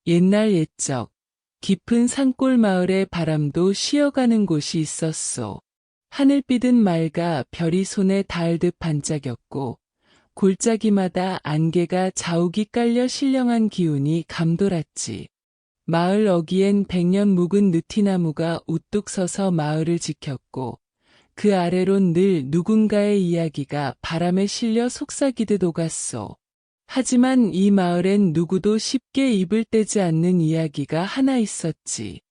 옛날 옛적 깊은 산골 마을에 바람도 쉬어가는 곳이 있었소. 하늘빛은 맑아 별이 손에 닿을 듯 반짝였고 골짜기마다 안개가 자욱이 깔려 신령한 기운이 감돌았지. 마을 어귀엔 백년 묵은 느티나무가 우뚝 서서 마을을 지켰고 그 아래론 늘 누군가의 이야기가 바람에 실려 속삭이듯 오갔소. 하지만 이 마을엔 누구도 쉽게 입을 떼지 않는 이야기가 하나 있었지.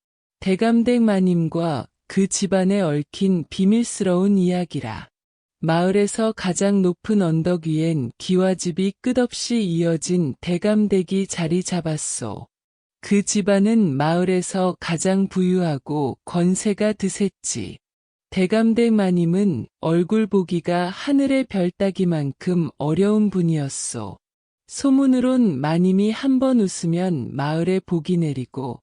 대감댁 마님과 그 집안에 얽힌 비밀스러운 이야기라. 마을에서 가장 높은 언덕 위엔 기와집이 끝없이 이어진 대감댁이 자리 잡았소. 그 집안은 마을에서 가장 부유하고 권세가 드셌지. 대감댁 마님은 얼굴 보기가 하늘의 별 따기만큼 어려운 분이었소. 소문으론 마님이 한 번 웃으면 마을에 복이 내리고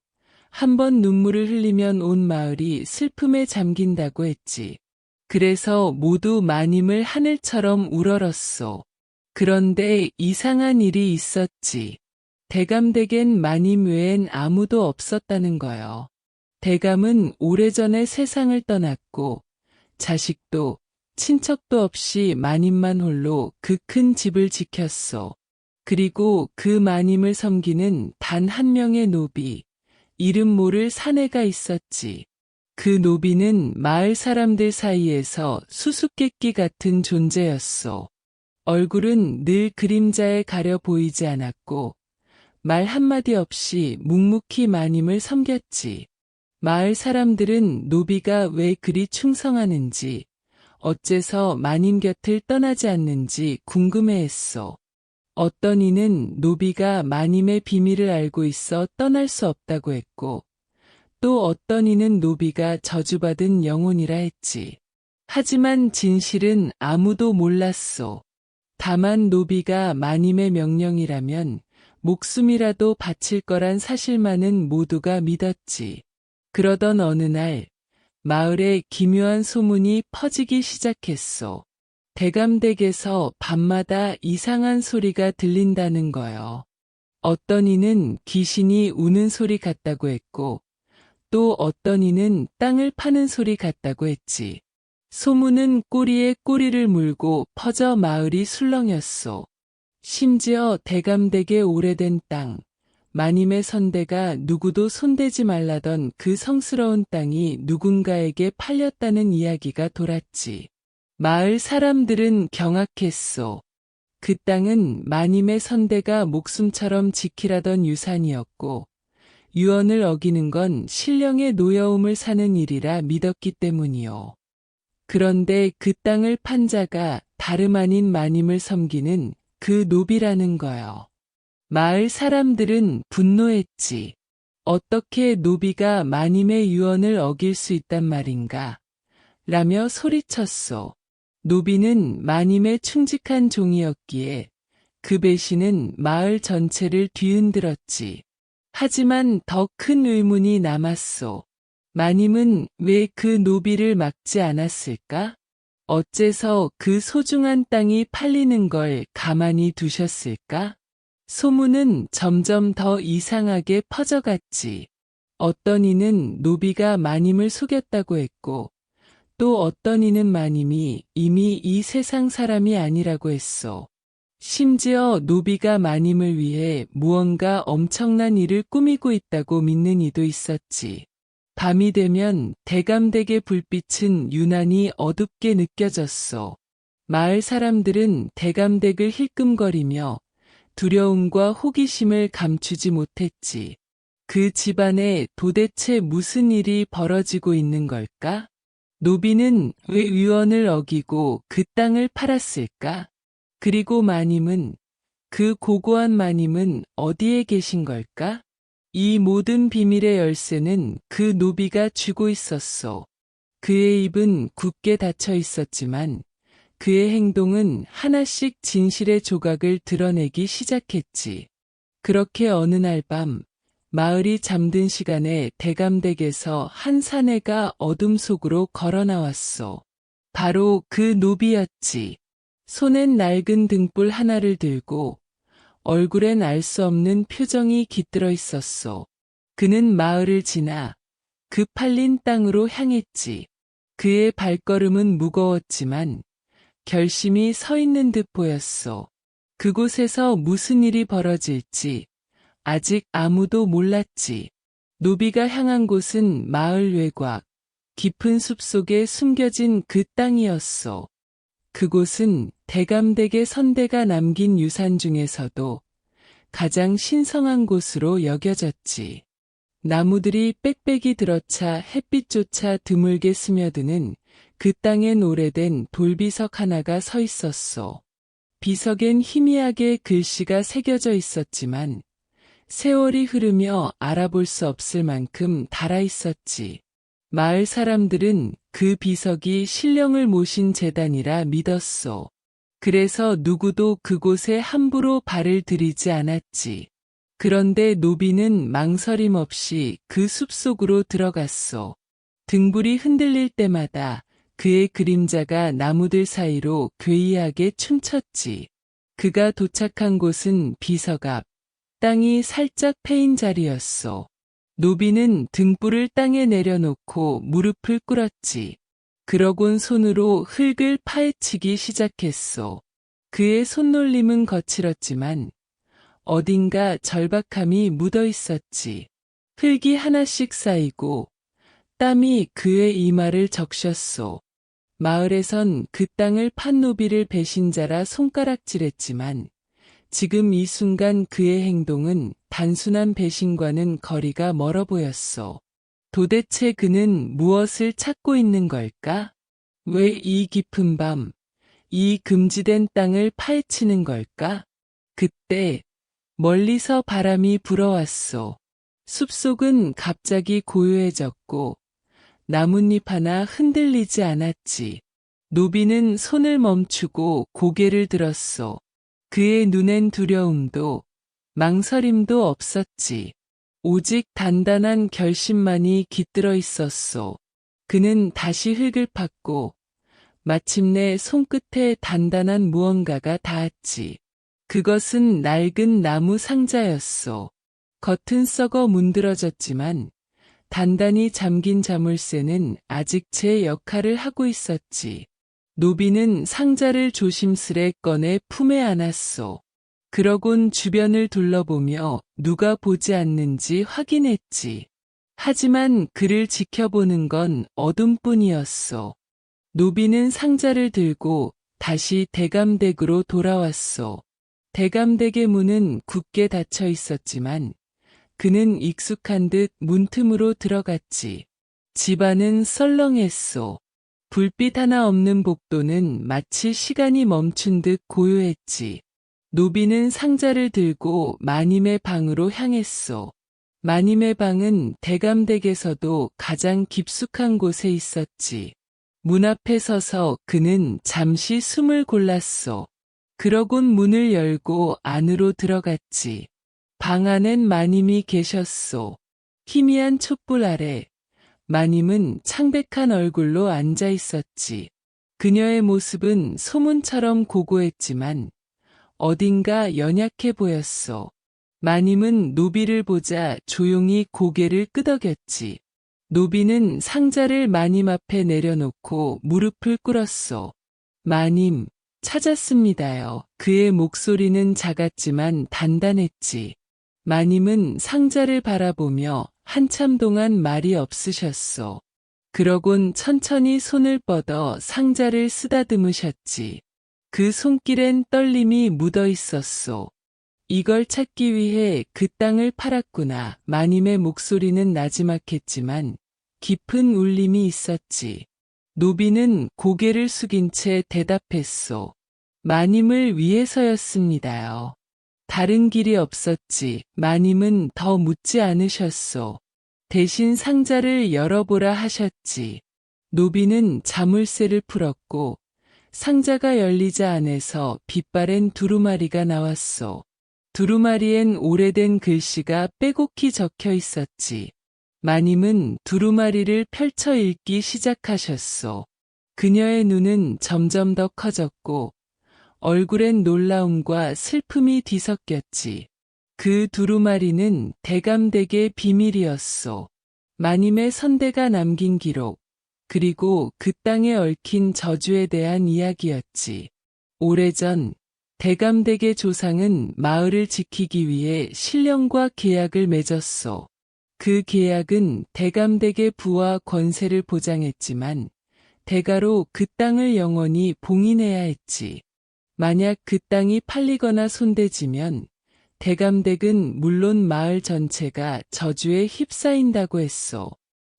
한 번 눈물을 흘리면 온 마을이 슬픔에 잠긴다고 했지. 그래서 모두 마님을 하늘처럼 우러렀소. 그런데 이상한 일이 있었지. 대감댁엔 마님 외엔 아무도 없었다는 거요. 대감은 오래전에 세상을 떠났고 자식도 친척도 없이 마님만 홀로 그 큰 집을 지켰소. 그리고 그 마님을 섬기는 단 한 명의 노비, 이름 모를 사내가 있었지. 그 노비는 마을 사람들 사이에서 수수께끼 같은 존재였소. 얼굴은 늘 그림자에 가려 보이지 않았고 말 한마디 없이 묵묵히 마님을 섬겼지. 마을 사람들은 노비가 왜 그리 충성하는지, 어째서 마님 곁을 떠나지 않는지 궁금해했소. 어떤 이는 노비가 마님의 비밀을 알고 있어 떠날 수 없다고 했고, 또 어떤 이는 노비가 저주받은 영혼이라 했지. 하지만 진실은 아무도 몰랐소. 다만 노비가 마님의 명령이라면 목숨이라도 바칠 거란 사실만은 모두가 믿었지. 그러던 어느 날 마을에 기묘한 소문이 퍼지기 시작했소. 대감댁에서 밤마다 이상한 소리가 들린다는 거요. 어떤 이는 귀신이 우는 소리 같다고 했고 또 어떤 이는 땅을 파는 소리 같다고 했지. 소문은 꼬리에 꼬리를 물고 퍼져 마을이 술렁였소. 심지어 대감댁의 오래된 땅, 마님의 선대가 누구도 손대지 말라던 그 성스러운 땅이 누군가에게 팔렸다는 이야기가 돌았지. 마을 사람들은 경악했소. 그 땅은 마님의 선대가 목숨처럼 지키라던 유산이었고 유언을 어기는 건 신령의 노여움을 사는 일이라 믿었기 때문이요. 그런데 그 땅을 판 자가 다름 아닌 마님을 섬기는 그 노비라는 거요. 마을 사람들은 분노했지. 어떻게 노비가 마님의 유언을 어길 수 있단 말인가? 라며 소리쳤소. 노비는 마님의 충직한 종이었기에 그 배신은 마을 전체를 뒤흔들었지. 하지만 더 큰 의문이 남았소. 마님은 왜 그 노비를 막지 않았을까? 어째서 그 소중한 땅이 팔리는 걸 가만히 두셨을까? 소문은 점점 더 이상하게 퍼져갔지. 어떤 이는 노비가 마님을 속였다고 했고 또 어떤 이는 마님이 이미 이 세상 사람이 아니라고 했소. 심지어 노비가 마님을 위해 무언가 엄청난 일을 꾸미고 있다고 믿는 이도 있었지. 밤이 되면 대감댁의 불빛은 유난히 어둡게 느껴졌소. 마을 사람들은 대감댁을 힐끔거리며 두려움과 호기심을 감추지 못했지. 그 집안에 도대체 무슨 일이 벌어지고 있는 걸까? 노비는 왜 유언을 어기고 그 땅을 팔았을까? 그리고 마님은, 그 고고한 마님은 어디에 계신 걸까? 이 모든 비밀의 열쇠는 그 노비가 쥐고 있었소. 그의 입은 굳게 닫혀 있었지만 그의 행동은 하나씩 진실의 조각을 드러내기 시작했지. 그렇게 어느 날 밤 마을이 잠든 시간에 대감댁에서 한 사내가 어둠 속으로 걸어 나왔소. 바로 그 노비였지. 손엔 낡은 등불 하나를 들고 얼굴엔 알 수 없는 표정이 깃들어 있었소. 그는 마을을 지나 그 팔린 땅으로 향했지. 그의 발걸음은 무거웠지만 결심이 서 있는 듯 보였소. 그곳에서 무슨 일이 벌어질지 아직 아무도 몰랐지. 노비가 향한 곳은 마을 외곽, 깊은 숲속에 숨겨진 그 땅이었소. 그곳은 대감댁의 선대가 남긴 유산 중에서도 가장 신성한 곳으로 여겨졌지. 나무들이 빽빽이 들어차 햇빛조차 드물게 스며드는 그 땅엔 오래된 돌비석 하나가 서 있었소. 비석엔 희미하게 글씨가 새겨져 있었지만 세월이 흐르며 알아볼 수 없을 만큼 닳아 있었지. 마을 사람들은 그 비석이 신령을 모신 재단이라 믿었소. 그래서 누구도 그곳에 함부로 발을 들이지 않았지. 그런데 노비는 망설임 없이 그 숲속으로 들어갔소. 등불이 흔들릴 때마다 그의 그림자가 나무들 사이로 괴이하게 춤췄지. 그가 도착한 곳은 비석 앞, 땅이 살짝 패인 자리였소. 노비는 등불을 땅에 내려놓고 무릎을 꿇었지. 그러곤 손으로 흙을 파헤치기 시작했소. 그의 손놀림은 거칠었지만 어딘가 절박함이 묻어 있었지. 흙이 하나씩 쌓이고 땀이 그의 이마를 적셨소. 마을에선 그 땅을 판 노비를 배신자라 손가락질했지만 지금 이 순간 그의 행동은 단순한 배신과는 거리가 멀어 보였소. 도대체 그는 무엇을 찾고 있는 걸까? 왜 이 깊은 밤, 이 금지된 땅을 파헤치는 걸까? 그때 멀리서 바람이 불어왔소. 숲속은 갑자기 고요해졌고 나뭇잎 하나 흔들리지 않았지. 노비는 손을 멈추고 고개를 들었소. 그의 눈엔 두려움도 망설임도 없었지. 오직 단단한 결심만이 깃들어 있었소. 그는 다시 흙을 팠고 마침내 손끝에 단단한 무언가가 닿았지. 그것은 낡은 나무 상자였소. 겉은 썩어 문드러졌지만 단단히 잠긴 자물쇠는 아직 제 역할을 하고 있었지. 노비는 상자를 조심스레 꺼내 품에 안았소. 그러곤 주변을 둘러보며 누가 보지 않는지 확인했지. 하지만 그를 지켜보는 건 어둠뿐이었소. 노비는 상자를 들고 다시 대감댁으로 돌아왔소. 대감댁의 문은 굳게 닫혀 있었지만 그는 익숙한 듯 문틈으로 들어갔지. 집안은 썰렁했소. 불빛 하나 없는 복도는 마치 시간이 멈춘 듯 고요했지. 노비는 상자를 들고 마님의 방으로 향했소. 마님의 방은 대감댁에서도 가장 깊숙한 곳에 있었지. 문 앞에 서서 그는 잠시 숨을 골랐소. 그러곤 문을 열고 안으로 들어갔지. 방 안엔 마님이 계셨소. 희미한 촛불 아래 마님은 창백한 얼굴로 앉아 있었지. 그녀의 모습은 소문처럼 고고했지만 어딘가 연약해 보였소. 마님은 노비를 보자 조용히 고개를 끄덕였지. 노비는 상자를 마님 앞에 내려놓고 무릎을 꿇었소. 마님, 찾았습니다요. 그의 목소리는 작았지만 단단했지. 마님은 상자를 바라보며 한참 동안 말이 없으셨소. 그러곤 천천히 손을 뻗어 상자를 쓰다듬으셨지. 그 손길엔 떨림이 묻어 있었소. 이걸 찾기 위해 그 땅을 팔았구나. 마님의 목소리는 나지막했지만 깊은 울림이 있었지. 노비는 고개를 숙인 채 대답했소. 마님을 위해서였습니다요. 다른 길이 없었지. 마님은 더 묻지 않으셨소. 대신 상자를 열어보라 하셨지. 노비는 자물쇠를 풀었고 상자가 열리자 안에서 빛바랜 두루마리가 나왔소. 두루마리엔 오래된 글씨가 빼곡히 적혀 있었지. 마님은 두루마리를 펼쳐 읽기 시작하셨소. 그녀의 눈은 점점 더 커졌고 얼굴엔 놀라움과 슬픔이 뒤섞였지. 그 두루마리는 대감댁의 비밀이었소. 마님의 선대가 남긴 기록, 그리고 그 땅에 얽힌 저주에 대한 이야기였지. 오래전 대감댁의 조상은 마을을 지키기 위해 신령과 계약을 맺었소. 그 계약은 대감댁의 부와 권세를 보장했지만 대가로 그 땅을 영원히 봉인해야 했지. 만약 그 땅이 팔리거나 손대지면 대감댁은 물론 마을 전체가 저주에 휩싸인다고 했소.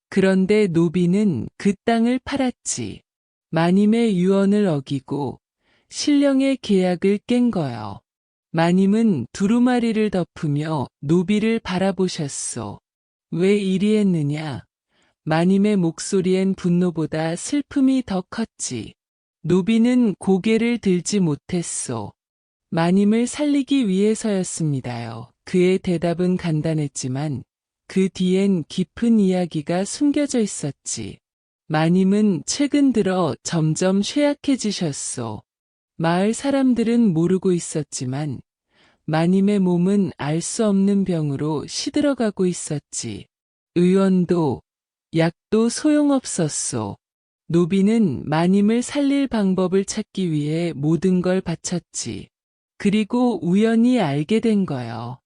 그런데 노비는 그 땅을 팔았지. 마님의 유언을 어기고 신령의 계약을 깬 거요. 마님은 두루마리를 덮으며 노비를 바라보셨소. 왜 이리 했느냐? 마님의 목소리엔 분노보다 슬픔이 더 컸지. 노비는 고개를 들지 못했소. 마님을 살리기 위해서였습니다요. 그의 대답은 간단했지만 그 뒤엔 깊은 이야기가 숨겨져 있었지. 마님은 최근 들어 점점 쇠약해지셨소. 마을 사람들은 모르고 있었지만 마님의 몸은 알 수 없는 병으로 시들어가고 있었지. 의원도 약도 소용없었소. 노비는 마님을 살릴 방법을 찾기 위해 모든 걸 바쳤지. 그리고 우연히 알게 된 거요.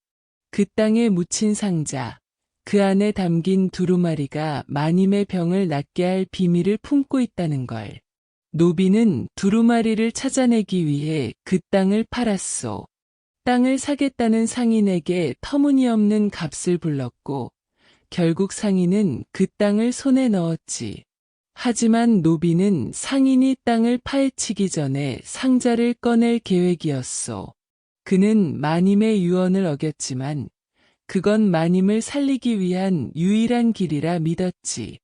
그 땅에 묻힌 상자, 그 안에 담긴 두루마리가 마님의 병을 낫게 할 비밀을 품고 있다는 걸. 노비는 두루마리를 찾아내기 위해 그 땅을 팔았소. 땅을 사겠다는 상인에게 터무니없는 값을 불렀고 결국 상인은 그 땅을 손에 넣었지. 하지만 노비는 상인이 땅을 파헤치기 전에 상자를 꺼낼 계획이었소. 그는 마님의 유언을 어겼지만 그건 마님을 살리기 위한 유일한 길이라 믿었지.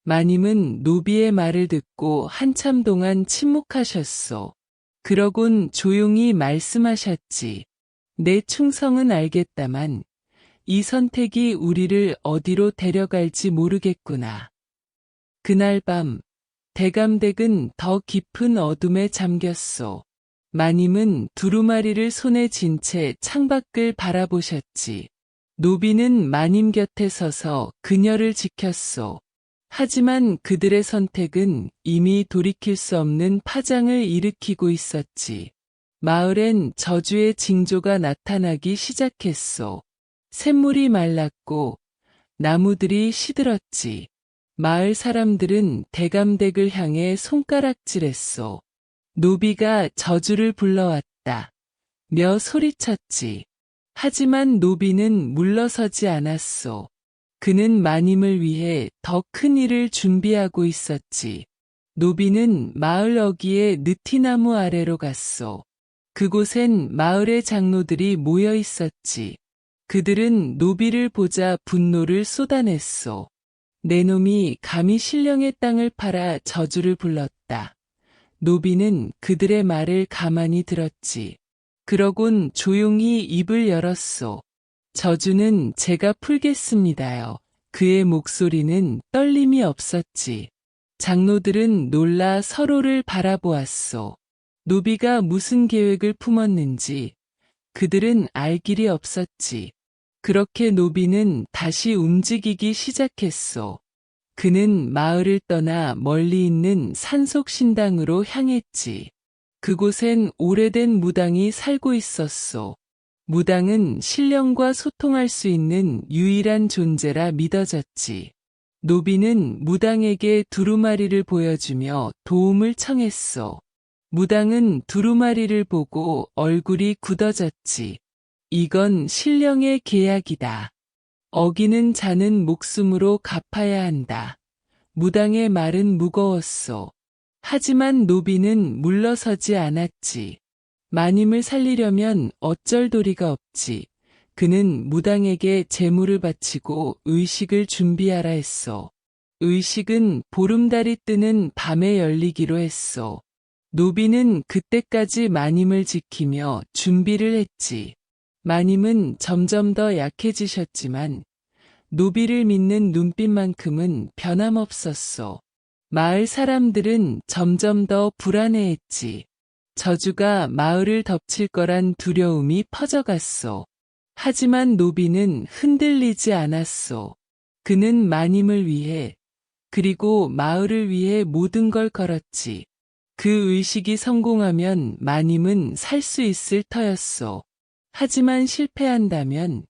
마님은 노비의 말을 듣고 한참 동안 침묵하셨소. 그러곤 조용히 말씀하셨지. 내 충성은 알겠다만 이 선택이 우리를 어디로 데려갈지 모르겠구나. 그날 밤 대감댁은 더 깊은 어둠에 잠겼소. 마님은 두루마리를 손에 쥔 채 창밖을 바라보셨지. 노비는 마님 곁에 서서 그녀를 지켰소. 하지만 그들의 선택은 이미 돌이킬 수 없는 파장을 일으키고 있었지. 마을엔 저주의 징조가 나타나기 시작했소. 샘물이 말랐고 나무들이 시들었지. 마을 사람들은 대감댁을 향해 손가락질했소. 노비가 저주를 불러왔다. 며 소리쳤지. 하지만 노비는 물러서지 않았소. 그는 마님을 위해 더 큰 일을 준비하고 있었지. 노비는 마을 어귀의 느티나무 아래로 갔소. 그곳엔 마을의 장로들이 모여 있었지. 그들은 노비를 보자 분노를 쏟아냈소. 내 놈이 감히 신령의 땅을 팔아 저주를 불렀다. 노비는 그들의 말을 가만히 들었지. 그러곤 조용히 입을 열었소. 저주는 제가 풀겠습니다요. 그의 목소리는 떨림이 없었지. 장로들은 놀라 서로를 바라보았소. 노비가 무슨 계획을 품었는지 그들은 알 길이 없었지. 그렇게 노비는 다시 움직이기 시작했소. 그는 마을을 떠나 멀리 있는 산속 신당으로 향했지. 그곳엔 오래된 무당이 살고 있었소. 무당은 신령과 소통할 수 있는 유일한 존재라 믿어졌지. 노비는 무당에게 두루마리를 보여주며 도움을 청했소. 무당은 두루마리를 보고 얼굴이 굳어졌지. 이건 신령의 계약이다. 어기는 자는 목숨으로 갚아야 한다. 무당의 말은 무거웠소. 하지만 노비는 물러서지 않았지. 마님을 살리려면 어쩔 도리가 없지. 그는 무당에게 제물을 바치고 의식을 준비하라 했소. 의식은 보름달이 뜨는 밤에 열리기로 했소. 노비는 그때까지 마님을 지키며 준비를 했지. 마님은 점점 더 약해지셨지만 노비를 믿는 눈빛만큼은 변함없었소. 마을 사람들은 점점 더 불안해했지. 저주가 마을을 덮칠 거란 두려움이 퍼져갔소. 하지만 노비는 흔들리지 않았소. 그는 마님을 위해, 그리고 마을을 위해 모든 걸 걸었지. 그 의식이 성공하면 마님은 살 수 있을 터였소. 하지만 실패한다면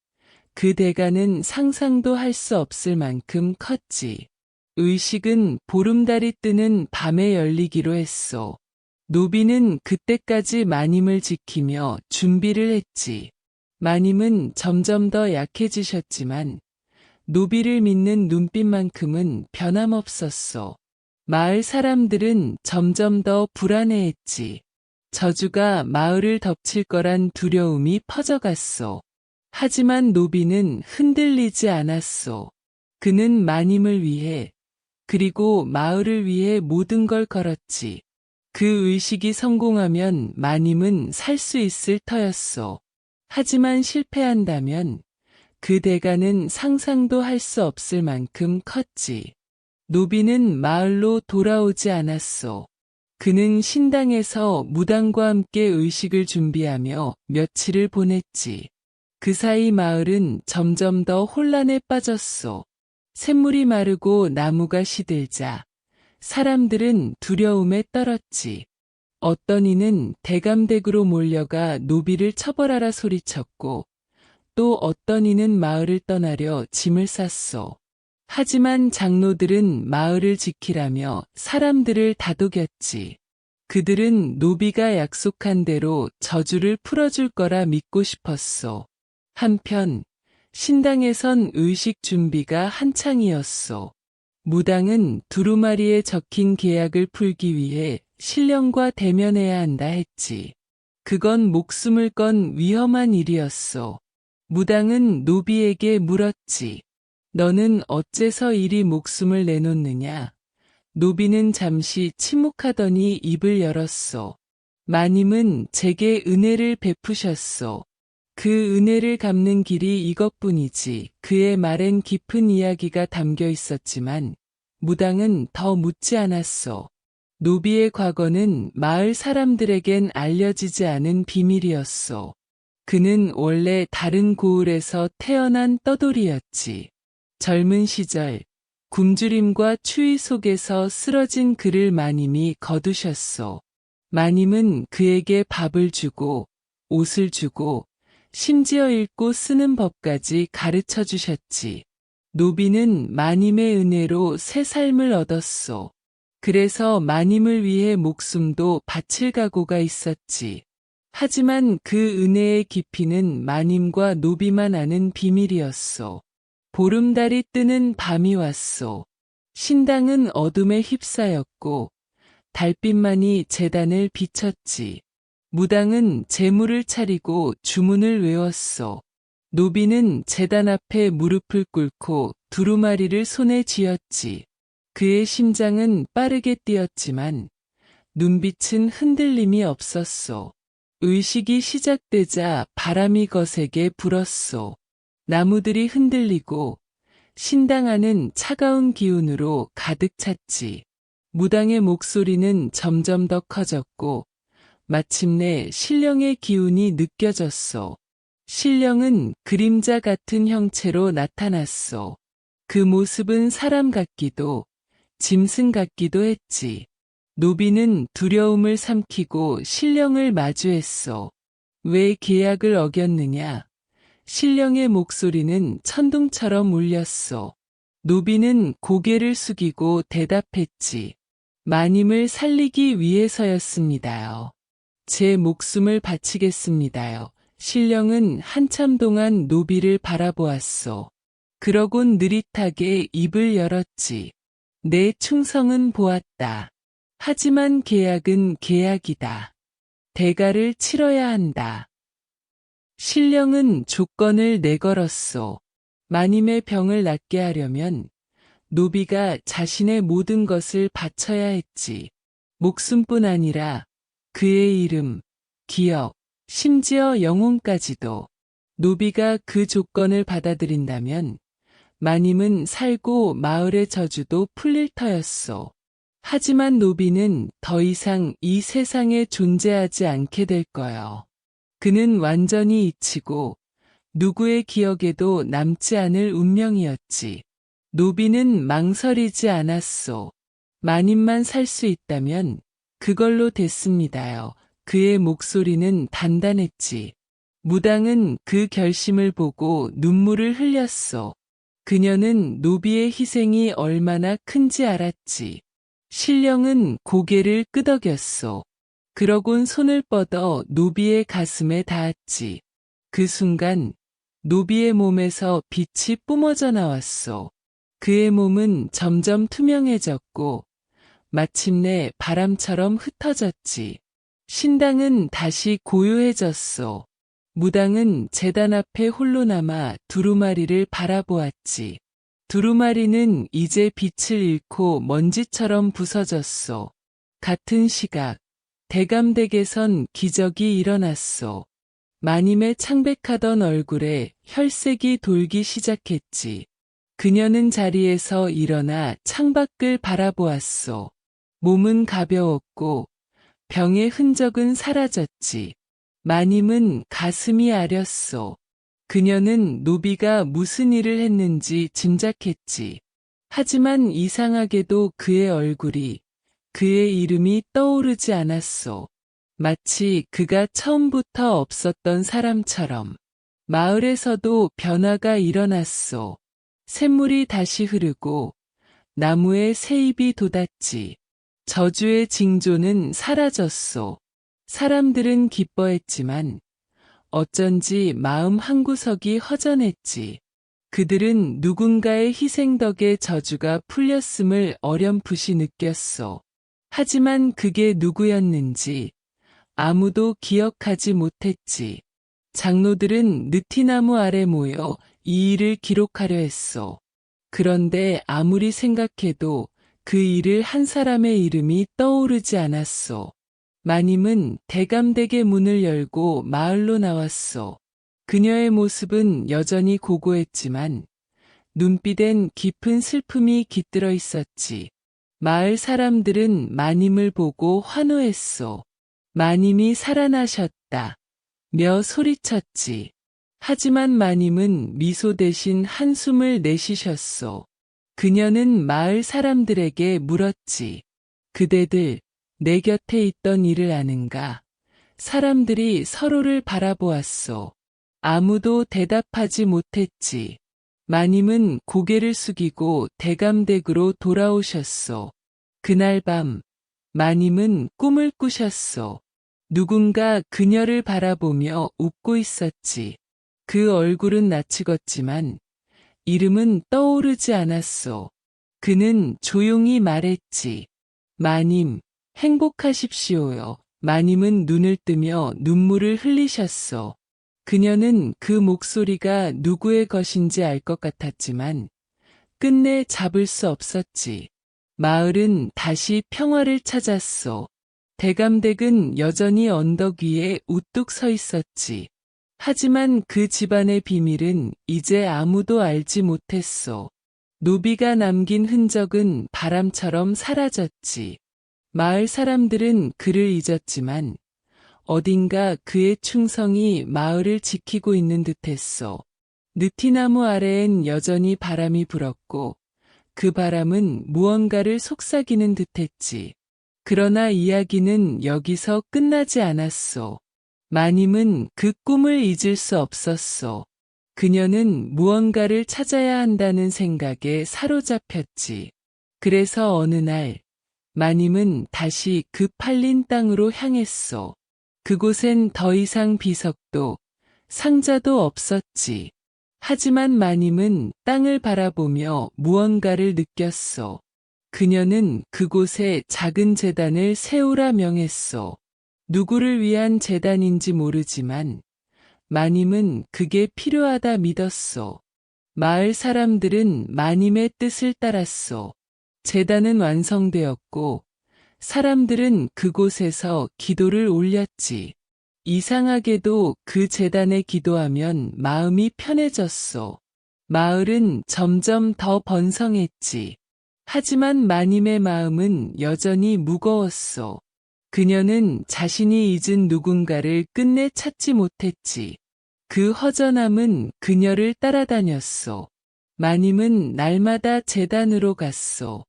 그 대가는 상상도 할 수 없을 만큼 컸지. 의식은 보름달이 뜨는 밤에 열리기로 했소. 노비는 그때까지 마님을 지키며 준비를 했지. 마님은 점점 더 약해지셨지만 노비를 믿는 눈빛만큼은 변함없었소. 마을 사람들은 점점 더 불안해했지. 저주가 마을을 덮칠 거란 두려움이 퍼져갔소. 하지만 노비는 흔들리지 않았소. 그는 마님을 위해, 그리고 마을을 위해 모든 걸 걸었지. 그 의식이 성공하면 마님은 살 수 있을 터였소. 하지만 실패한다면 그 대가는 상상도 할 수 없을 만큼 컸지. 노비는 마을로 돌아오지 않았소. 그는 신당에서 무당과 함께 의식을 준비하며 며칠을 보냈지. 그 사이 마을은 점점 더 혼란에 빠졌소. 샘물이 마르고 나무가 시들자 사람들은 두려움에 떨었지. 어떤 이는 대감댁으로 몰려가 노비를 처벌하라 소리쳤고 또 어떤 이는 마을을 떠나려 짐을 쌌소. 하지만 장로들은 마을을 지키라며 사람들을 다독였지. 그들은 노비가 약속한 대로 저주를 풀어줄 거라 믿고 싶었소. 한편 신당에선 의식 준비가 한창이었소. 무당은 두루마리에 적힌 계약을 풀기 위해 신령과 대면해야 한다 했지. 그건 목숨을 건 위험한 일이었소. 무당은 노비에게 물었지. 너는 어째서 이리 목숨을 내놓느냐? 노비는 잠시 침묵하더니 입을 열었소. 마님은 제게 은혜를 베푸셨소. 그 은혜를 갚는 길이 이것뿐이지. 그의 말엔 깊은 이야기가 담겨 있었지만 무당은 더 묻지 않았소. 노비의 과거는 마을 사람들에겐 알려지지 않은 비밀이었소. 그는 원래 다른 고을에서 태어난 떠돌이였지. 젊은 시절 굶주림과 추위 속에서 쓰러진 그를 마님이 거두셨소. 마님은 그에게 밥을 주고 옷을 주고 심지어 읽고 쓰는 법까지 가르쳐 주셨지. 노비는 마님의 은혜로 새 삶을 얻었소. 그래서 마님을 위해 목숨도 바칠 각오가 있었지. 하지만 그 은혜의 깊이는 마님과 노비만 아는 비밀이었소. 보름달이 뜨는 밤이 왔소. 신당은 어둠에 휩싸였고 달빛만이 제단을 비쳤지. 무당은 제물을 차리고 주문을 외웠소. 노비는 제단 앞에 무릎을 꿇고 두루마리를 손에 쥐었지. 그의 심장은 빠르게 뛰었지만 눈빛은 흔들림이 없었소. 의식이 시작되자 바람이 거세게 불었소. 나무들이 흔들리고 신당 안은 차가운 기운으로 가득 찼지. 무당의 목소리는 점점 더 커졌고 마침내 신령의 기운이 느껴졌소. 신령은 그림자 같은 형체로 나타났소. 그 모습은 사람 같기도 짐승 같기도 했지. 노비는 두려움을 삼키고 신령을 마주했소. 왜 계약을 어겼느냐? 신령의 목소리는 천둥처럼 울렸소. 노비는 고개를 숙이고 대답했지. 마님을 살리기 위해서였습니다요. 제 목숨을 바치겠습니다요. 신령은 한참 동안 노비를 바라보았소. 그러곤 느릿하게 입을 열었지. 내 충성은 보았다. 하지만 계약은 계약이다. 대가를 치러야 한다. 신령은 조건을 내걸었소. 마님의 병을 낫게 하려면 노비가 자신의 모든 것을 바쳐야 했지. 목숨뿐 아니라 그의 이름, 기억, 심지어 영혼까지도. 노비가 그 조건을 받아들인다면 마님은 살고 마을의 저주도 풀릴 터였소. 하지만 노비는 더 이상 이 세상에 존재하지 않게 될 거요. 그는 완전히 잊히고 누구의 기억에도 남지 않을 운명이었지. 노비는 망설이지 않았소. 마님만 살 수 있다면 그걸로 됐습니다요. 그의 목소리는 단단했지. 무당은 그 결심을 보고 눈물을 흘렸소. 그녀는 노비의 희생이 얼마나 큰지 알았지. 신령은 고개를 끄덕였소. 그러곤 손을 뻗어 노비의 가슴에 닿았지. 그 순간 노비의 몸에서 빛이 뿜어져 나왔소. 그의 몸은 점점 투명해졌고 마침내 바람처럼 흩어졌지. 신당은 다시 고요해졌소. 무당은 제단 앞에 홀로 남아 두루마리를 바라보았지. 두루마리는 이제 빛을 잃고 먼지처럼 부서졌소. 같은 시각, 대감댁에선 기적이 일어났소. 마님의 창백하던 얼굴에 혈색이 돌기 시작했지. 그녀는 자리에서 일어나 창밖을 바라보았소. 몸은 가벼웠고 병의 흔적은 사라졌지. 마님은 가슴이 아렸소. 그녀는 노비가 무슨 일을 했는지 짐작했지. 하지만 이상하게도 그의 얼굴이, 그의 이름이 떠오르지 않았소. 마치 그가 처음부터 없었던 사람처럼. 마을에서도 변화가 일어났소. 샘물이 다시 흐르고 나무에 새잎이 돋았지. 저주의 징조는 사라졌소. 사람들은 기뻐했지만 어쩐지 마음 한구석이 허전했지. 그들은 누군가의 희생 덕에 저주가 풀렸음을 어렴풋이 느꼈소. 하지만 그게 누구였는지 아무도 기억하지 못했지. 장로들은 느티나무 아래 모여 이 일을 기록하려 했소. 그런데 아무리 생각해도 그 일을 한 사람의 이름이 떠오르지 않았소. 마님은 대감댁의 문을 열고 마을로 나왔소. 그녀의 모습은 여전히 고고했지만 눈빛엔 깊은 슬픔이 깃들어 있었지. 마을 사람들은 마님을 보고 환호했소. 마님이 살아나셨다. 며 소리쳤지. 하지만 마님은 미소 대신 한숨을 내쉬셨소. 그녀는 마을 사람들에게 물었지. 그대들, 내 곁에 있던 일을 아는가? 사람들이 서로를 바라보았소. 아무도 대답하지 못했지. 마님은 고개를 숙이고 대감댁으로 돌아오셨소. 그날 밤, 마님은 꿈을 꾸셨소. 누군가 그녀를 바라보며 웃고 있었지. 그 얼굴은 낯익었지만 이름은 떠오르지 않았소. 그는 조용히 말했지. 마님, 행복하십시오요. 마님은 눈을 뜨며 눈물을 흘리셨소. 그녀는 그 목소리가 누구의 것인지 알 것 같았지만 끝내 잡을 수 없었지. 마을은 다시 평화를 찾았소. 대감댁은 여전히 언덕 위에 우뚝 서 있었지. 하지만 그 집안의 비밀은 이제 아무도 알지 못했소. 노비가 남긴 흔적은 바람처럼 사라졌지. 마을 사람들은 그를 잊었지만 어딘가 그의 충성이 마을을 지키고 있는 듯했소. 느티나무 아래엔 여전히 바람이 불었고 그 바람은 무언가를 속삭이는 듯했지. 그러나 이야기는 여기서 끝나지 않았소. 마님은 그 꿈을 잊을 수 없었소. 그녀는 무언가를 찾아야 한다는 생각에 사로잡혔지. 그래서 어느 날 마님은 다시 그 팔린 땅으로 향했소. 그곳엔 더 이상 비석도 상자도 없었지. 하지만 마님은 땅을 바라보며 무언가를 느꼈소. 그녀는 그곳에 작은 제단을 세우라 명했소. 누구를 위한 제단인지 모르지만 마님은 그게 필요하다 믿었소. 마을 사람들은 마님의 뜻을 따랐소. 제단은 완성되었고 사람들은 그곳에서 기도를 올렸지. 이상하게도 그 제단에 기도하면 마음이 편해졌소. 마을은 점점 더 번성했지. 하지만 마님의 마음은 여전히 무거웠소. 그녀는 자신이 잊은 누군가를 끝내 찾지 못했지. 그 허전함은 그녀를 따라다녔소. 마님은 날마다 제단으로 갔소.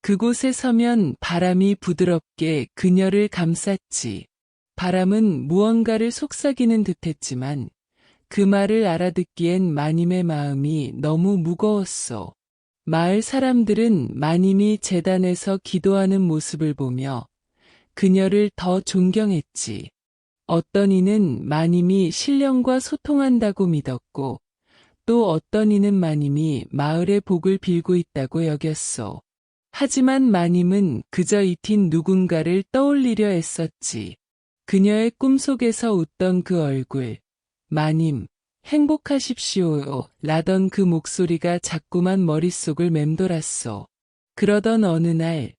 그곳에 서면 바람이 부드럽게 그녀를 감쌌지. 바람은 무언가를 속삭이는 듯했지만 그 말을 알아듣기엔 마님의 마음이 너무 무거웠소. 마을 사람들은 마님이 제단에서 기도하는 모습을 보며 그녀를 더 존경했지. 어떤 이는 마님이 신령과 소통한다고 믿었고 또 어떤 이는 마님이 마을의 복을 빌고 있다고 여겼소. 하지만 마님은 그저 잊힌 누군가를 떠올리려 애썼지. 그녀의 꿈속에서 웃던 그 얼굴, 마님, 행복하십시오요 라던 그 목소리가 자꾸만 머릿속을 맴돌았소. 그러던 어느 날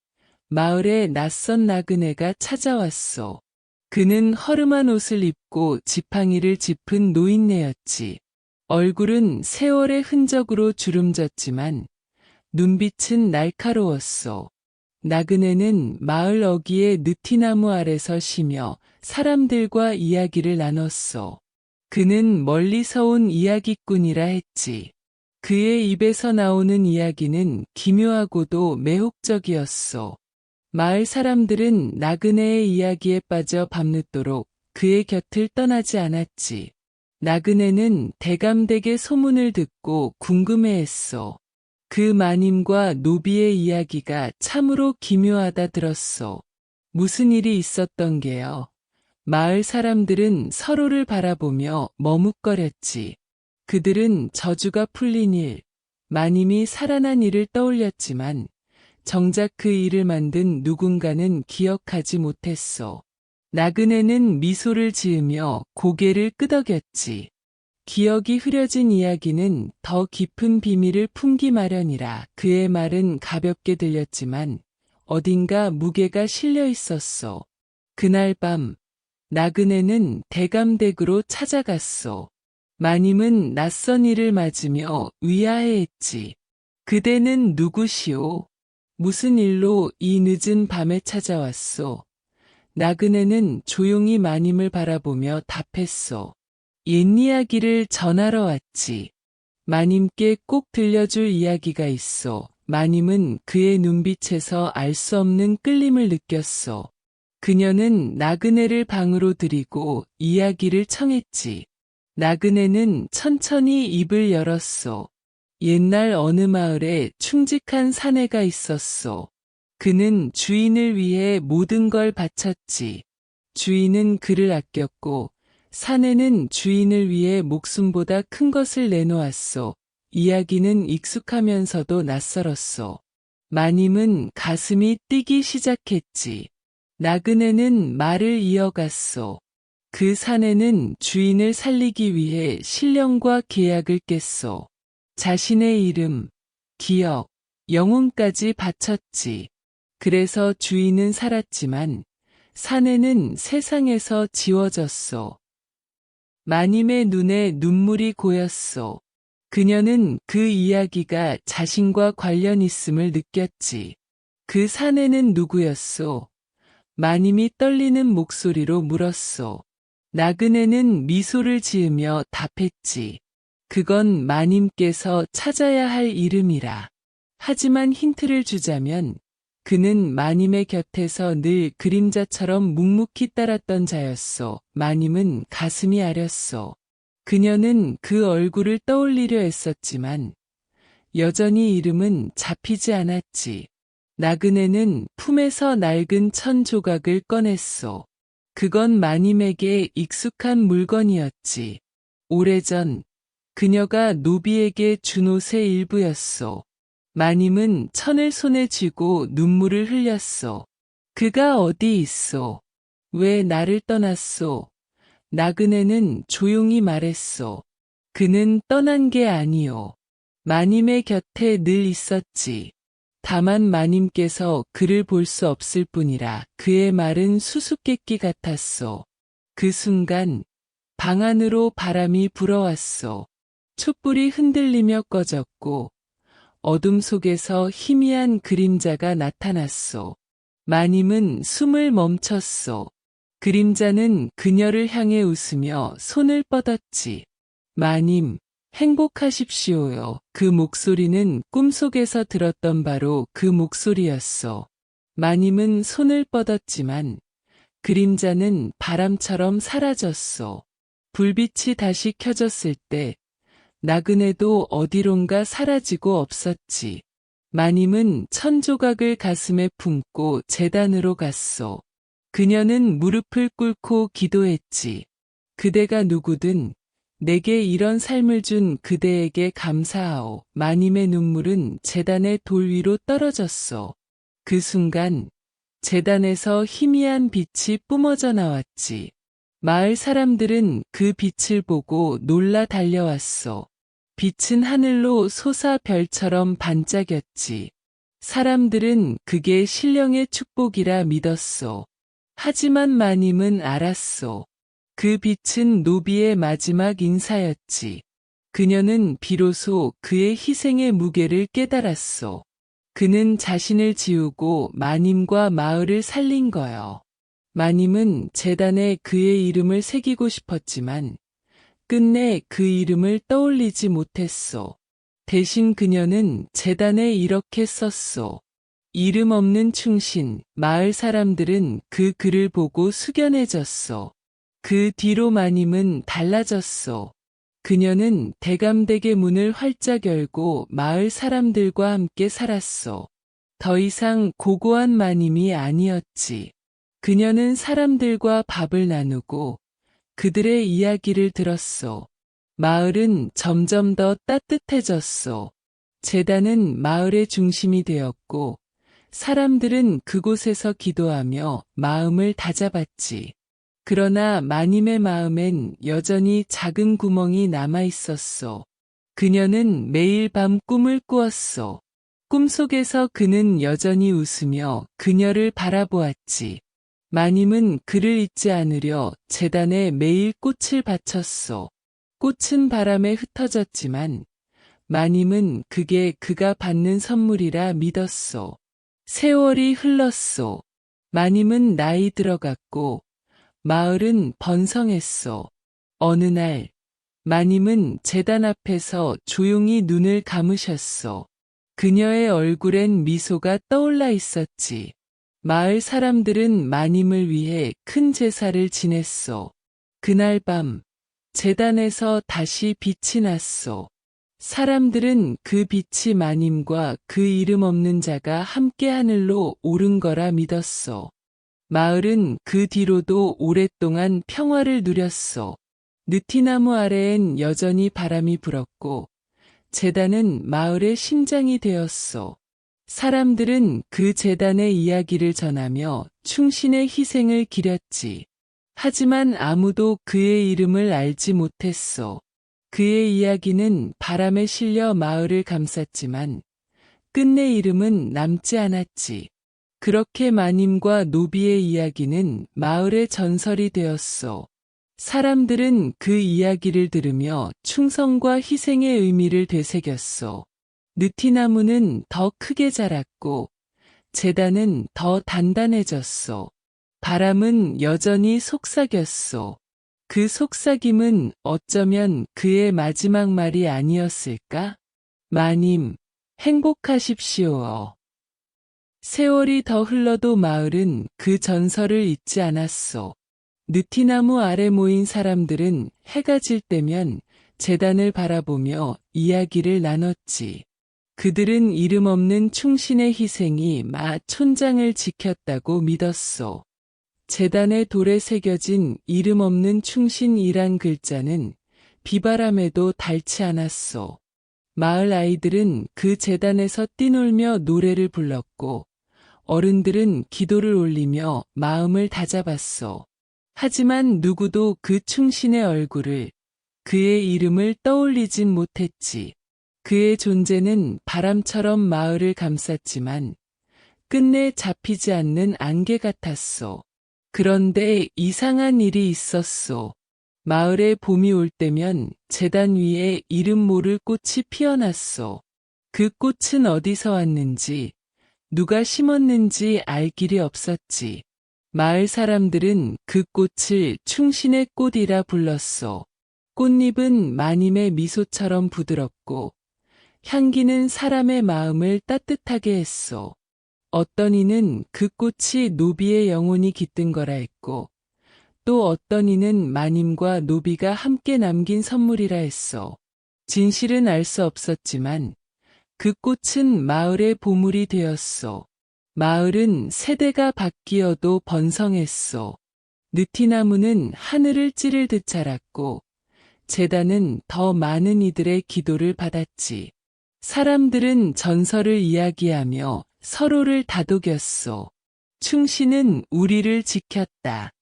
마을에 낯선 나그네가 찾아왔소. 그는 허름한 옷을 입고 지팡이를 짚은 노인네였지. 얼굴은 세월의 흔적으로 주름졌지만 눈빛은 날카로웠소. 나그네는 마을 어귀의 느티나무 아래서 쉬며 사람들과 이야기를 나눴소. 그는 멀리서 온 이야기꾼이라 했지. 그의 입에서 나오는 이야기는 기묘하고도 매혹적이었소. 마을 사람들은 나그네의 이야기에 빠져 밤늦도록 그의 곁을 떠나지 않았지. 나그네는 대감댁의 소문을 듣고 궁금해했소. 그 마님과 노비의 이야기가 참으로 기묘하다 들었소. 무슨 일이 있었던 게요? 마을 사람들은 서로를 바라보며 머뭇거렸지. 그들은 저주가 풀린 일, 마님이 살아난 일을 떠올렸지만 정작 그 일을 만든 누군가는 기억하지 못했소. 나그네는 미소를 지으며 고개를 끄덕였지. 기억이 흐려진 이야기는 더 깊은 비밀을 품기 마련이라. 그의 말은 가볍게 들렸지만 어딘가 무게가 실려 있었소. 그날 밤 나그네는 대감댁으로 찾아갔소. 마님은 낯선 이를 맞으며 의아해했지. 그대는 누구시오? 무슨 일로 이 늦은 밤에 찾아왔소? 나그네는 조용히 마님을 바라보며 답했소. 옛 이야기를 전하러 왔지. 마님께 꼭 들려줄 이야기가 있소. 마님은 그의 눈빛에서 알 수 없는 끌림을 느꼈소. 그녀는 나그네를 방으로 들이고 이야기를 청했지. 나그네는 천천히 입을 열었소. 옛날 어느 마을에 충직한 사내가 있었소. 그는 주인을 위해 모든 걸 바쳤지. 주인은 그를 아꼈고 사내는 주인을 위해 목숨보다 큰 것을 내놓았소. 이야기는 익숙하면서도 낯설었소. 마님은 가슴이 뛰기 시작했지. 나그네는 말을 이어갔소. 그 사내는 주인을 살리기 위해 신령과 계약을 깼소. 자신의 이름, 기억, 영혼까지 바쳤지. 그래서 주인은 살았지만 사내는 세상에서 지워졌소. 마님의 눈에 눈물이 고였소. 그녀는 그 이야기가 자신과 관련 있음을 느꼈지. 그 사내는 누구였소? 마님이 떨리는 목소리로 물었소. 나그네는 미소를 지으며 답했지. 그건 마님께서 찾아야 할 이름이라. 하지만 힌트를 주자면 그는 마님의 곁에서 늘 그림자처럼 묵묵히 따랐던 자였소. 마님은 가슴이 아렸소. 그녀는 그 얼굴을 떠올리려 애썼지만 여전히 이름은 잡히지 않았지. 나그네는 품에서 낡은 천 조각을 꺼냈소. 그건 마님에게 익숙한 물건이었지. 오래전 그녀가 노비에게 준 옷의 일부였소. 마님은 천을 손에 쥐고 눈물을 흘렸소. 그가 어디 있소? 왜 나를 떠났소? 나그네는 조용히 말했소. 그는 떠난 게 아니오. 마님의 곁에 늘 있었지. 다만 마님께서 그를 볼 수 없을 뿐이라. 그의 말은 수수께끼 같았소. 그 순간 방 안으로 바람이 불어왔소. 촛불이 흔들리며 꺼졌고 어둠 속에서 희미한 그림자가 나타났소. 마님은 숨을 멈췄소. 그림자는 그녀를 향해 웃으며 손을 뻗었지. 마님, 행복하십시오요. 그 목소리는 꿈속에서 들었던 바로 그 목소리였소. 마님은 손을 뻗었지만 그림자는 바람처럼 사라졌소. 불빛이 다시 켜졌을 때 나그네도 어디론가 사라지고 없었지. 마님은 천조각을 가슴에 품고 제단으로 갔소. 그녀는 무릎을 꿇고 기도했지. 그대가 누구든 내게 이런 삶을 준 그대에게 감사하오. 마님의 눈물은 제단의 돌 위로 떨어졌소. 그 순간 제단에서 희미한 빛이 뿜어져 나왔지. 마을 사람들은 그 빛을 보고 놀라 달려왔소. 빛은 하늘로 솟아 별처럼 반짝였지. 사람들은 그게 신령의 축복이라 믿었소. 하지만 마님은 알았소. 그 빛은 노비의 마지막 인사였지. 그녀는 비로소 그의 희생의 무게를 깨달았소. 그는 자신을 지우고 마님과 마을을 살린 거요. 마님은 제단에 그의 이름을 새기고 싶었지만 끝내 그 이름을 떠올리지 못했소. 대신 그녀는 제단에 이렇게 썼소. 이름 없는 충신. 마을 사람들은 그 글을 보고 숙연해졌소. 그 뒤로 마님은 달라졌소. 그녀는 대감댁의 문을 활짝 열고 마을 사람들과 함께 살았소. 더 이상 고고한 마님이 아니었지. 그녀는 사람들과 밥을 나누고 그들의 이야기를 들었소. 마을은 점점 더 따뜻해졌소. 제단은 마을의 중심이 되었고 사람들은 그곳에서 기도하며 마음을 다잡았지. 그러나 마님의 마음엔 여전히 작은 구멍이 남아 있었소. 그녀는 매일 밤 꿈을 꾸었소. 꿈속에서 그는 여전히 웃으며 그녀를 바라보았지. 마님은 그를 잊지 않으려 제단에 매일 꽃을 바쳤소. 꽃은 바람에 흩어졌지만 마님은 그게 그가 받는 선물이라 믿었소. 세월이 흘렀소. 마님은 나이 들어갔고 마을은 번성했소. 어느 날 마님은 제단 앞에서 조용히 눈을 감으셨소. 그녀의 얼굴엔 미소가 떠올라 있었지. 마을 사람들은 마님을 위해 큰 제사를 지냈소. 그날 밤 제단에서 다시 빛이 났소. 사람들은 그 빛이 마님과 그 이름 없는 자가 함께 하늘로 오른 거라 믿었소. 마을은 그 뒤로도 오랫동안 평화를 누렸소. 느티나무 아래엔 여전히 바람이 불었고 제단은 마을의 심장이 되었소. 사람들은 그 제단의 이야기를 전하며 충신의 희생을 기렸지. 하지만 아무도 그의 이름을 알지 못했소. 그의 이야기는 바람에 실려 마을을 감쌌지만 끝내 이름은 남지 않았지. 그렇게 마님과 노비의 이야기는 마을의 전설이 되었소. 사람들은 그 이야기를 들으며 충성과 희생의 의미를 되새겼소. 느티나무는 더 크게 자랐고 제단은 더 단단해졌소. 바람은 여전히 속삭였소. 그 속삭임은 어쩌면 그의 마지막 말이 아니었을까? 마님, 행복하십시오. 세월이 더 흘러도 마을은 그 전설을 잊지 않았소. 느티나무 아래 모인 사람들은 해가 질 때면 제단을 바라보며 이야기를 나눴지. 그들은 이름 없는 충신의 희생이 마 촌장을 지켰다고 믿었소. 제단의 돌에 새겨진 이름 없는 충신이란 글자는 비바람에도 닳지 않았소. 마을 아이들은 그 제단에서 뛰놀며 노래를 불렀고 어른들은 기도를 올리며 마음을 다잡았소. 하지만 누구도 그 충신의 얼굴을, 그의 이름을 떠올리진 못했지. 그의 존재는 바람처럼 마을을 감쌌지만 끝내 잡히지 않는 안개 같았소. 그런데 이상한 일이 있었소. 마을에 봄이 올 때면 제단 위에 이름 모를 꽃이 피어났소. 그 꽃은 어디서 왔는지, 누가 심었는지 알 길이 없었지. 마을 사람들은 그 꽃을 충신의 꽃이라 불렀소. 꽃잎은 마님의 미소처럼 부드럽고 향기는 사람의 마음을 따뜻하게 했소. 어떤 이는 그 꽃이 노비의 영혼이 깃든 거라 했고 또 어떤 이는 마님과 노비가 함께 남긴 선물이라 했소. 진실은 알 수 없었지만 그 꽃은 마을의 보물이 되었소. 마을은 세대가 바뀌어도 번성했소. 느티나무는 하늘을 찌를 듯 자랐고 제단은 더 많은 이들의 기도를 받았지. 사람들은 전설을 이야기하며 서로를 다독였소. 충신은 우리를 지켰다.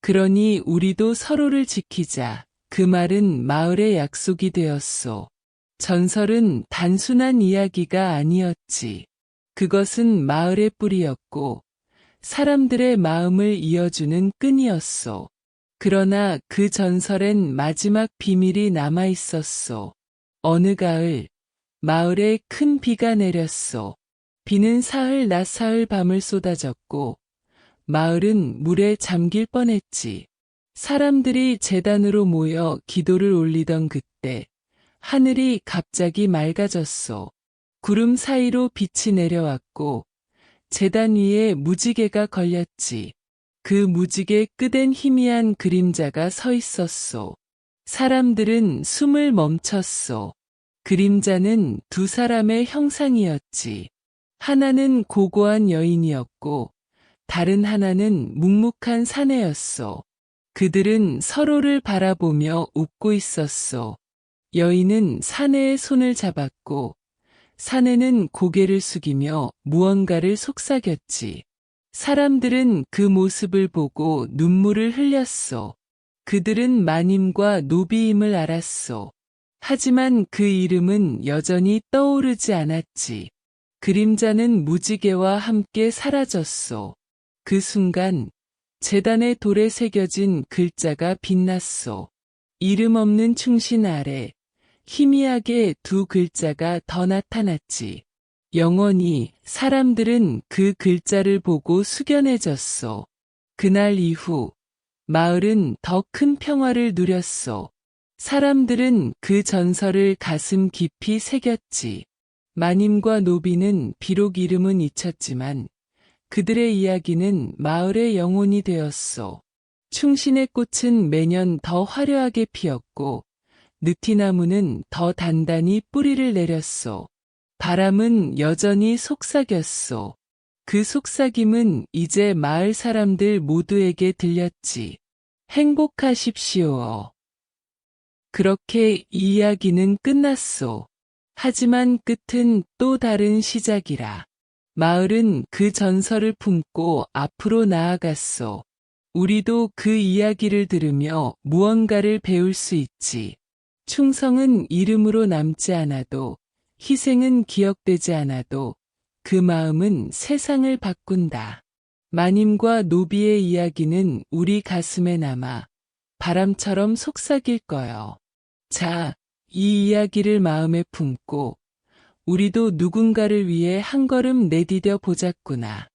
그러니 우리도 서로를 지키자. 그 말은 마을의 약속이 되었소. 전설은 단순한 이야기가 아니었지. 그것은 마을의 뿌리였고 사람들의 마음을 이어주는 끈이었소. 그러나 그 전설엔 마지막 비밀이 남아 있었소. 어느 가을 마을에 큰 비가 내렸소. 비는 사흘 낮 사흘 밤을 쏟아졌고 마을은 물에 잠길 뻔했지. 사람들이 제단으로 모여 기도를 올리던 그때 하늘이 갑자기 맑아졌소. 구름 사이로 빛이 내려왔고 제단 위에 무지개가 걸렸지. 그 무지개 끝엔 희미한 그림자가 서 있었소. 사람들은 숨을 멈췄소. 그림자는 두 사람의 형상이었지. 하나는 고고한 여인이었고 다른 하나는 묵묵한 사내였소. 그들은 서로를 바라보며 웃고 있었소. 여인은 사내의 손을 잡았고 사내는 고개를 숙이며 무언가를 속삭였지. 사람들은 그 모습을 보고 눈물을 흘렸소. 그들은 마님과 노비임을 알았소. 하지만 그 이름은 여전히 떠오르지 않았지. 그림자는 무지개와 함께 사라졌소. 그 순간 제단의 돌에 새겨진 글자가 빛났소. 이름 없는 충신 아래 희미하게 두 글자가 더 나타났지. 영원히. 사람들은 그 글자를 보고 숙연해졌소. 그날 이후 마을은 더 큰 평화를 누렸소. 사람들은 그 전설을 가슴 깊이 새겼지. 마님과 노비는 비록 이름은 잊혔지만 그들의 이야기는 마을의 영혼이 되었소. 충신의 꽃은 매년 더 화려하게 피었고 느티나무는 더 단단히 뿌리를 내렸소. 바람은 여전히 속삭였소. 그 속삭임은 이제 마을 사람들 모두에게 들렸지. 행복하십시오. 그렇게 이 이야기는 끝났소. 하지만 끝은 또 다른 시작이라. 마을은 그 전설을 품고 앞으로 나아갔소. 우리도 그 이야기를 들으며 무언가를 배울 수 있지. 충성은 이름으로 남지 않아도, 희생은 기억되지 않아도 그 마음은 세상을 바꾼다. 마님과 노비의 이야기는 우리 가슴에 남아 바람처럼 속삭일 거요. 자, 이 이야기를 마음에 품고 우리도 누군가를 위해 한 걸음 내디뎌 보자꾸나.